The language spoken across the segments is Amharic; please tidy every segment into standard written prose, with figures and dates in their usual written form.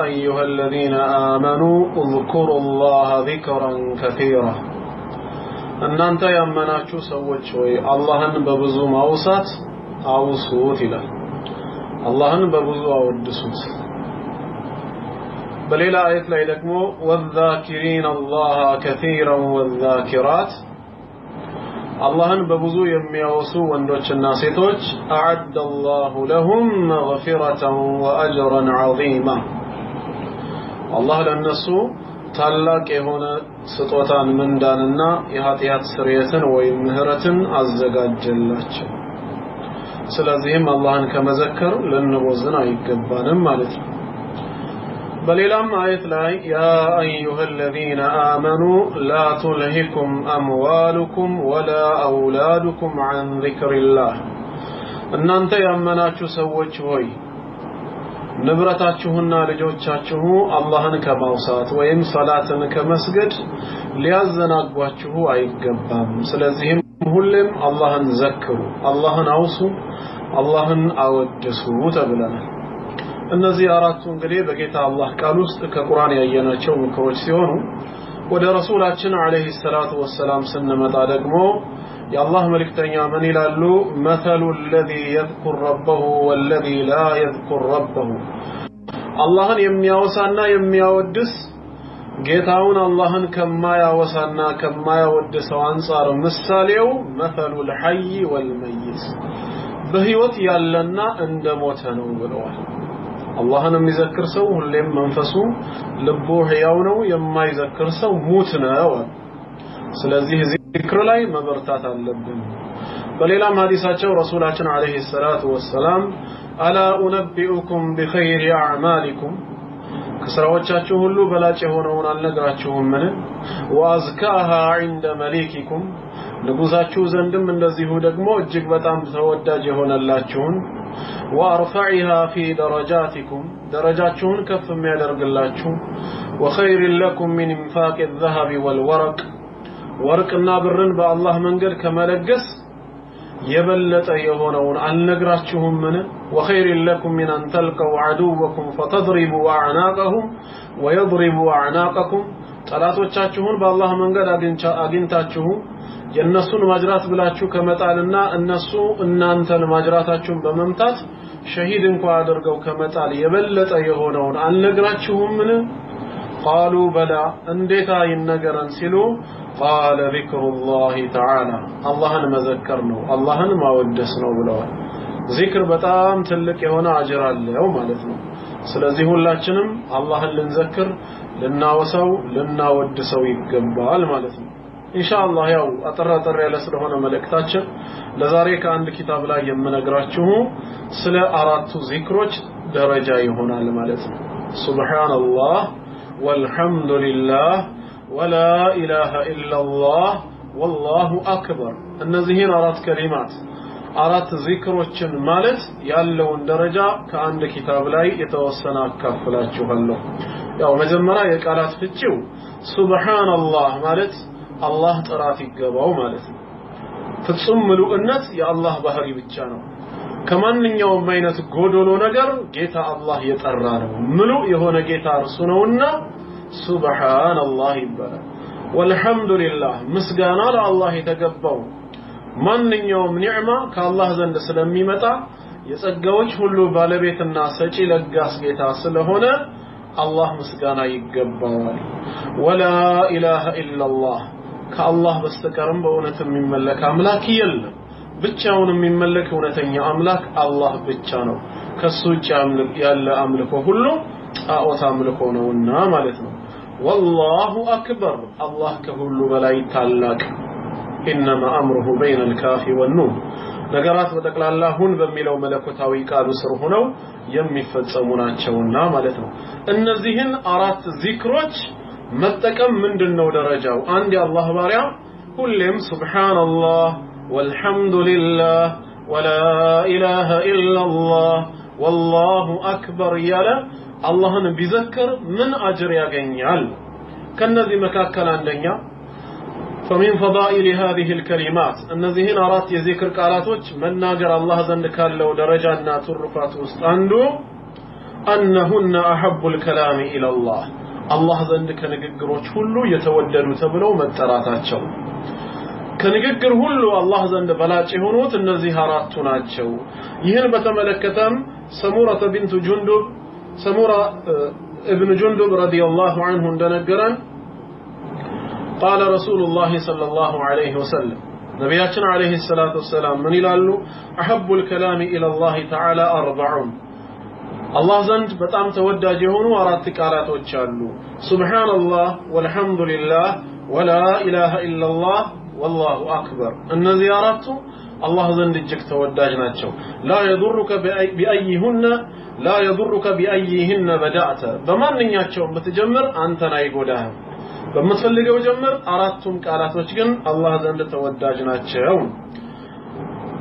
أيها الذين آمنوا اذكروا الله ذكرا كثيرا እናንተ ያመናችሁ ሰዎች ሆይ አላህን በብዙ ማውሳት አውሱት ይላል አላህን በብዙ አወድሱት በሌላ አየት ላይ ደግሞ والذاكرين الله كثيرا والذاكرات አላህን በብዙ የሚያወሱ ወንዶችና ሴቶች أعد الله لهم مغفرة وأجرا عظيما الله ለነሱ ታላቅ የሆነ ስጦታን ምንዳንና የኃጢአት ስርየትን ወይ ምህረትን አዘጋጀላቸው ስለዚህም አላህን ከመዘከር ለንቦዝን አይገባንም ማለት ነው በሌላም አየት ላይ ያ አዩሀለዚነ አመኑ ላ ቱልሂኩም አምዋሉኩም ወላ አውላዱኩም ዐን ዚክሪላህ እናንተ ያመናችሁ ሰዎች ሆይ ንብረታችሁና ልጆቻችሁ አላህን ከማውሳት ወይም ሶላትን ከመስገድ ሊያዘናጓችሁ አይገባም ስለዚህም ሁሌም አላህን ዘክሩ አላህን አውሱ አላህን አወድሱ ተብለናል እነዚህ አራቱ እንግዲህ በጌታ አላህ ቃል ውስጥ ከቁርአን ያየናቸው ምክሮች ሲሆኑ ወደ ረሱላችን አለይሂ ሰላቱ ወሰላም ስንመጣ ደግሞ የአላህ መልእክተኛ ምን ይላሉ مثل الذي يذكر ربه والذي لا يذكر ربه አላህን የሚያወሳና የሚያወድስ ጌታውን አላህን ከማያወሳና ከማያወድሰው አንፃር ምሳሌው مثل الحي والميت በህይወት ያለና እንደሞተ ነው ብለዋል አላህን የሚዘክር ሰው ሁሌም መንፈሱ ልቡ ህያው ነው የማይዘክር ሰው ሙት ነው ስለዚህ ذكر ላይ መበርታት አለብን በሌላም ሐዲሳቸው ረሱላችን አለይሂ ሰላቱ ወሰላም አላ ኡነቢኡኩም بخير اعمالكم ከስራዎቻችሁ ሁሉ በላጭ የሆነውን አልነግራችሁምን وازكاها عند مليككم ንጉሳችሁ ዘንድም እንደዚሁ ደግሞ እጅግ በጣም ተወዳጅ የሆነላችሁን وارفعها في درجاتكم درجاتكم ከፍ የሚያደርግላችሁ وخير لكم من انفاق الذهب والورق ወርቅና ብርን በአላህ መንገድ ከመለገስ የበለጠ የሆነውን አልነግራችሁምን وخير لكم من ان تلقوا عدوكم فتضربوا اعناقهم ويضربوا اعناقكم ጠላቶቻችሁን በአላህ መንገድ አግኝታችሁ የነሱን ማጅራት ብላችሁ ከመጣልና እነሱ እናንተን ማጅራታችሁን በመምታት ሸሂድ እንኳን አድርገው ከመጣል የበለጠ የሆነውን አልነግራችሁምን قالوا بلى እንዴታ ይነገረን ሲሉ قال ذكر الله تعالى اللهን መዘከር ነው አላህን ማወደስ ነው ብለዋል ዚክር በጣም ትልቅ የሆነ አጅር አለው ማለት ነው ስለዚህ ሁላችንም አላህን ልንዘክር ልናወሳው ልናወድሰው ይገባል ማለት ነው ኢንሻአላህ ያው አጠራጠር ያለ ስለሆነ መልእክታችን ለዛሬ ከአንድ ኪታብ ላይ የምነግራችሁ ስለ አራቱ ዚክሮች ደረጃ ይሆናል ማለት ነው ሱብሃንአላህ ወልሐምዱሊላህ ولا إله إلا الله والله أكبر እነዚህን አራት ከሊማት አራት ዚክሮችን ማለት ያለውን ደረጃ ከአንድ ኪታብ ላይ የተወሰነ አካፍላችኋለሁ ያው መጀመሪያ የቃላት ፍቺው ሱብሃንአላህ ማለት አላህ ጥራት ይገባው ማለት ነው ፍጹም ምሉእነት የአላህ ባህሪ ብቻ ነው ከማንኛውም አይነት ጎዶሎ ነገር ጌታ አላህ የጠራ ነው ምሉእ የሆነ ጌታ እርሱ ነውና ሱብሃንአላህ ይባላል ወልሐምዱሊላህ ምስጋና ለአላህ የተገባው ማንኛውም ኒዕማ ከአላህ ዘንድ ስለሚመጣ የጸጋዎች ሁሉ ባለቤትና ሰጪ ለጋስ ጌታ ስለሆነ አላህ ምስጋና ይገባዋል ወላ ኢላሃ ኢላላህ ከአላህ በስተቀርም በእውነት የሚመለክ አምላክ የለም ብቻውን የሚመለክ እውነተኛ አምላክ አላህ ብቻ ነው ከሱ ውጭ ያለ አምልኮ ሁሉ ጣዖት አምልኮ ነውና ማለት ነው والله أكبر الله كهول بلاي ታላቅ إنما أمره بين الكاف والنون ነገራት በተቀላላሁን በሚለው መለኮታዊ ቃሉ ስር ሆነው የሚፈጸሙ ናቸውና ማለት ነው እነዚህን አራት ዚክሮች መጠቀም ምንድነው ደረጃው አንድ የአላህ ባሪያ ሁሌም ሱብሃንአላህ ወልሐምዱሊላህ ወላ ኢላሃ ኢላላህ والله أكبر ያለ አላህን ቢዘክር ምን አጅር ያገኛል ከነዚህ መካከል አንደኛ فمن فضائل هذه الكلمات እነዚህን አራት የዚክር ቃላቶች መናገር አላህ ዘንድ ካለው ደረጃና ትሩፋት ውስጥ አንዱ أنهن أحب الكلام إلى الله الله ዘንድ ከንግግሮች ሁሉ የተወደዱ ተብለው መጠራታቸው ከንግግር ሁሉ አላህ ዘንድ በላጭ የሆኑት እነዚህ አራቱ ናቸው ይህን በተመለከተም ሰሙራ ቢንቱ ጁንዱብ ሰሙራ ابن جندب رضي الله عنه እንደነገረን قال رسول الله صلى الله عليه وسلم نبياتنا عليه الصلاة والسلام من ይላሉ أحب الكلام إلى الله تعالى 40 الله ዘንድ በጣም ተወዳጅ የሆኑ አራት ቃላቶች አሉ سبحان الله والحمد لله ولا إله إلا الله والله أكبر እነዚህ አራቱ الله ዘንድ እጅግ ተወዳጅ ናቸው لا يضرك بأيهن لا يضرك بأيهن بدأت በማንኛቸውም በተጀመር አንተን አይጎዳህም በመፈልገው ጀምር አራቱም ቃላቶች ግን አላህ ዘንድ ተወዳጅ ናቸው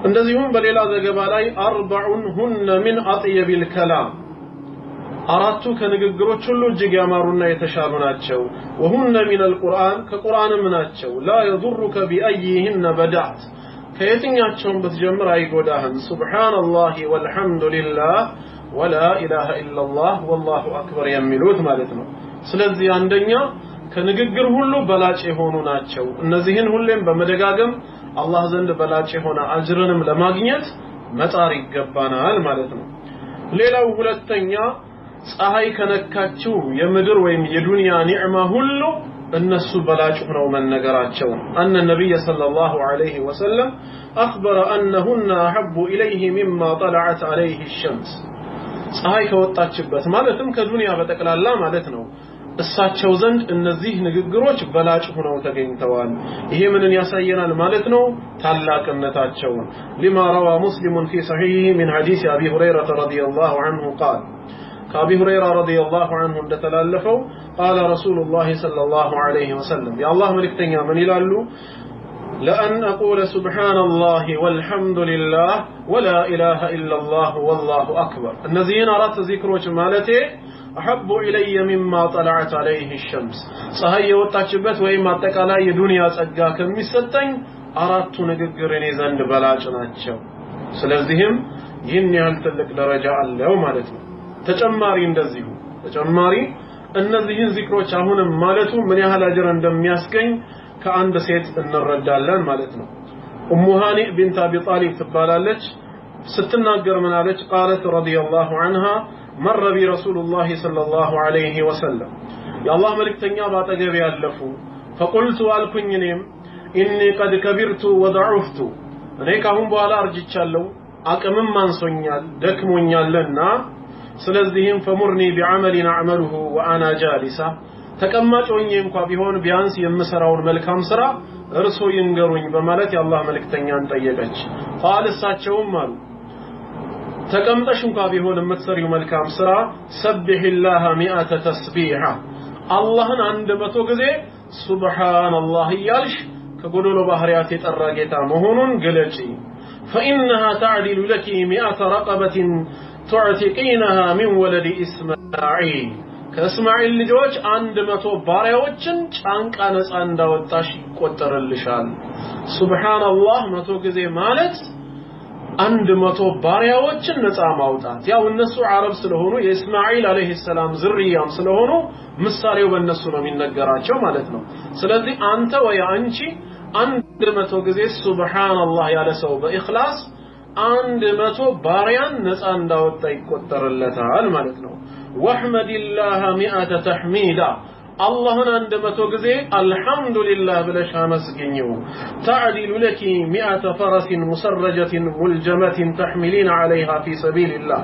እንደዚሁም በሌላ ዘገባ ላይ 40 هن من أطيب الكلام አራቱ ከንግግሮች ሁሉ እጅግ ያማሩና የተሻሉ ናቸው وهن من القرآن ከቁርአንም ናቸው لا يضرك بأيهن بدأت ከየትኛቸውም በተጀመር አይጎዳህም سبحان الله والحمد لله ولا إله إلا الله والله أكبر የሚሉት ማለት ነው ስለዚህ አንደኛ ከንግግር ሁሉ በላጭ የሆኑ ናቸው እነዚህን ሁሌም በመደጋገም አላህ ዘንድ በላጭ የሆነ አጅርንም ለማግኘት መጣር ይገባናል ማለት ነው ሌላው ሁለተኛ ፀሐይ ከነካችው የምድር ወይም የዱንያ ኒዕማ ሁሉ እነሱ በላጭ ሆነው መነገራቸው أن النبي صلى الله عليه وسلم أخبر أنهن أحب إليه مما طلعت عليه الشمس ፀሐይ ከወጣችበት ማለትም ከዱንያ በተቀላላ ማለት ነው እሳቸው ዘንድ እነዚህ ንግግሮች በላጭ ሆነው ተገኝተዋል ይሄ ምንን ያሳየናል ማለት ነው ታላቅነታቸው لما روى مسلم في صحيحه من حديث أبي هريرة رضي الله عنه قال كأبي هريرة رضي الله عنه تتلالفوا قال رسول الله صلى الله عليه وسلم يا الله ملكتنيا من يلالو لأن أقول سبحان الله والحمد لله ولا إله إلا الله والله أكبر النزين أردت ذكروش مالتي أحب إلي مما طلعت عليه الشمس صحيح وطاچبت وإما تقالا دنيا سجا كمستين أردت نقرني زند بلاج ናቸው ስለዚህም ይህን ያህል ትልቅ ደረጃ አለው ማለት ነው ተጨማሪ እንደዚሁ ተጨማሪ እነዚህን ዚክሮች አሁንም ማለቱ ምን ያህል አጅር እንደሚያስገኝ ከአንድ ሴት እንረዳለን ማለት ነው ኡሙ ሃኒ ቢንት አቢ ጣሊብ ትባላለች ስትናገር ምን አለች قالت رضي الله عنها مر بي رسول الله صلى الله عليه وسلم يا الله ملكتኛ ባጠገብ ያለፉ فقلت አልኩኝኔም اني قد كبرت وضعفت እኔ ካሁን በኋላ አርጅቻለሁ አቅምም አንሶኛል ደክሞኛልና ስለዚህም فمرني بعمل اعمله وانا جالسه ተቀማጭ ሆኜ እንኳን ቢሆን ቢያንስ የምሰራውን መልካም ስራ እርሱ ይንገሩኝ በማለት የአላህ መልእክተኛን ጠየቀች ፋልሳቸውም አሉ ተቀምጠሽ እንኳን ቢሆን የምትሰሪው መልካም ስራ ሰብሂላህ 100 ተስቢሃ አላህን 100 ጊዜ ሱብሃንአላህ ያልሽ ከጎዶሎ ባህሪያት የጠራ ጌታ መሆኑን ገለጪ فإنها تعدل لك 100 رقبة تعتقينها من ولد إسماعيل ከእስማኤል ልጆች 100 ባሪያዎችን ጫንቃ ነፃ እንዳወጣሽ ይቆጠርልሻል ሱብሃንአላህ 100 ጊዜ ማለት 100 ባሪያዎችን ነፃ ማውጣት ያው እነሱ አረብ ስለሆኑ የእስማኤል አለይሂ ሰላም ዝርያም ስለሆኑ ምሳሌው በእነሱ ነው የሚነገራቸው ማለት ነው ስለዚህ አንተ ወይ አንቺ 100 ጊዜ ሱብሃንአላህ ያለ ሰው በእኽላስ 100 ባሪያን ነፃ እንዳወጣ ይቆጠርለታል ማለት ነው واحمد الله 100 تحميدا اللهن 100 ጊዜ الحمد لله ብለሽ አመስግኚው تعدل لك 100 فرس مسرجة ملجمة تحملين عليها في سبيل الله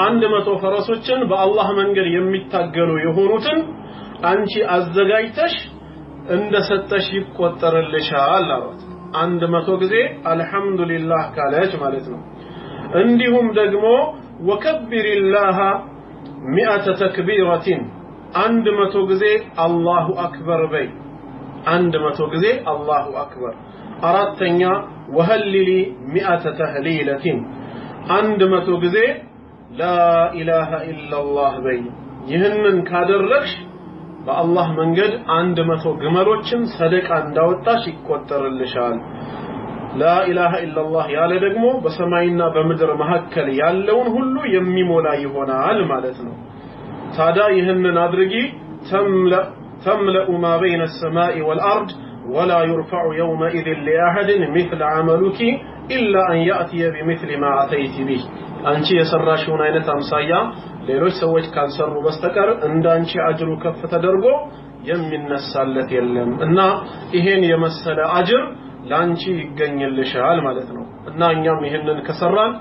አንድ 100 ፈረሶችን በአላህ መንገድ የሚታገሉ የሆኑትን አንቺ አዘጋጅተሽ እንደሰጠሽ ይቆጠርልሻል አሏት 100 ጊዜ አልহামዱሊላህ ካለች ማለት ነው እንዲሁም ደግሞ ወከብሪላህ 100 ተክቢራቲን 100 ጊዜ አላሁ አክበር በይ 100 ጊዜ አላሁ አክበር አራተኛ ወህልሊ 100 ተህሊለቲን 100 ጊዜ لا إله إلا الله بي ይህንን ካደረግሽ በአላህ መንገድ 100 ግመሎችን ሰደቃ እንዳወጣሽ ይቆጠርልሻል ላ ኢላሃ ኢላላህ ያለ ደግሞ በሰማይና በምድር መካከል ያለውን ሁሉ የሚሞላ ይሆናል ማለት ነው ታዲያ ይህንን አድርጊ تملأ ما بين السماء والأرض ولا يرفع يومئذ لأحد مثل عملك إلا أن يأتي بمثل ما أتيت به أنت يسراشون أين تمسايا ሌሎች ሰዎች ካልሰሩ በስተቀር እንዳንቺ አጅሩ ከፍ ተደርጎ የሚነሳለት የለም እና ይሄን የመሰለ አጅር ላንቺ ይገኝልሻል ማለት ነው እና እኛም ይሄንን ከሰራን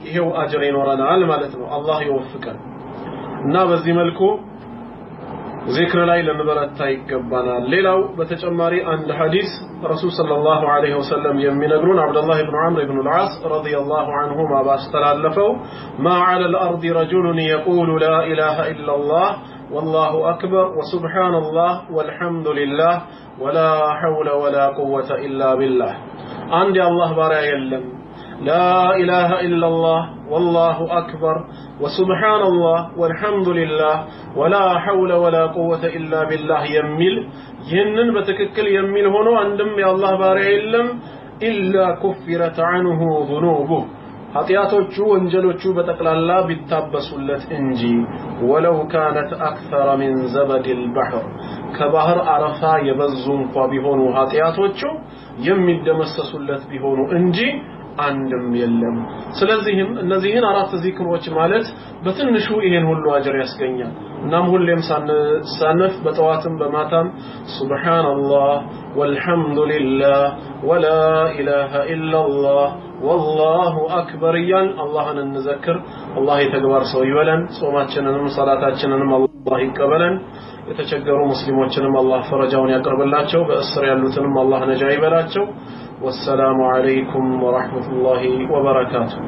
ይሄው አጅር ይኖረናል ማለት ነው አላህ ይወፍቀን እና በዚህ መልኩ ذكر ላይ ለንበረታ ይገባናል ሌላው በተጨማሪ አንድ ሐዲስ ረሱል ሰለላሁ ዐለይሂ ወሰለም የሚነግሩን አብዱላህ ኢብኑ ዐምር ኢብኑ አልዓስ ረዲየላሁ ዐንሁማ ባስተላለፈው ما على الأرض رجل يقول لا إله إلا الله والله أكبر وسبحان الله والحمد لله ولا حول ولا قوة إلا بالله عند الله بارع يلم لا إله إلا الله والله أكبر وسبحان الله والحمد لله ولا حول ولا قوة إلا بالله يميل ينن بتككل يميل هنا عندما يا الله بارع يلم إلا كفرت عنه ذنوبه ኃጢያቶቹ ወንጀሎቹ በተቀላላ ቢታበሱለት እንጂ ወለው ካነት አክثر من زبد البحر ከባህር አረፋ የበዙ እንኳን ቢሆኑ ኃጢያቶቹ የሚደመሰሱለት ቢሆኑ እንጂ አንድም የለም ስለዚህም እነዚህን አራት ዚክሮች ማለት በትንሹ ይሄን ሁሉ አጅር ያስገኛል እናም ሁሌም ሳነፍ በጠዋትም በማታም ሱብሃንአላህ ወልሐምዱሊላህ ወላ ኢላሃ ኢላላህ والله أكبر ያን አላህን እንዘክር አላህ የተግባር ሰው ይበለን ጾማችንንም ሰላታችንንም አላህ ይቀበለን የተቸገሩ ሙስሊሞችንም አላህ ፈረጃውን ያቀርብላቸው በእስር ያሉትንም አላህ ነጃ ይበላቸው والسلام عليكم ورحمة الله وبركاته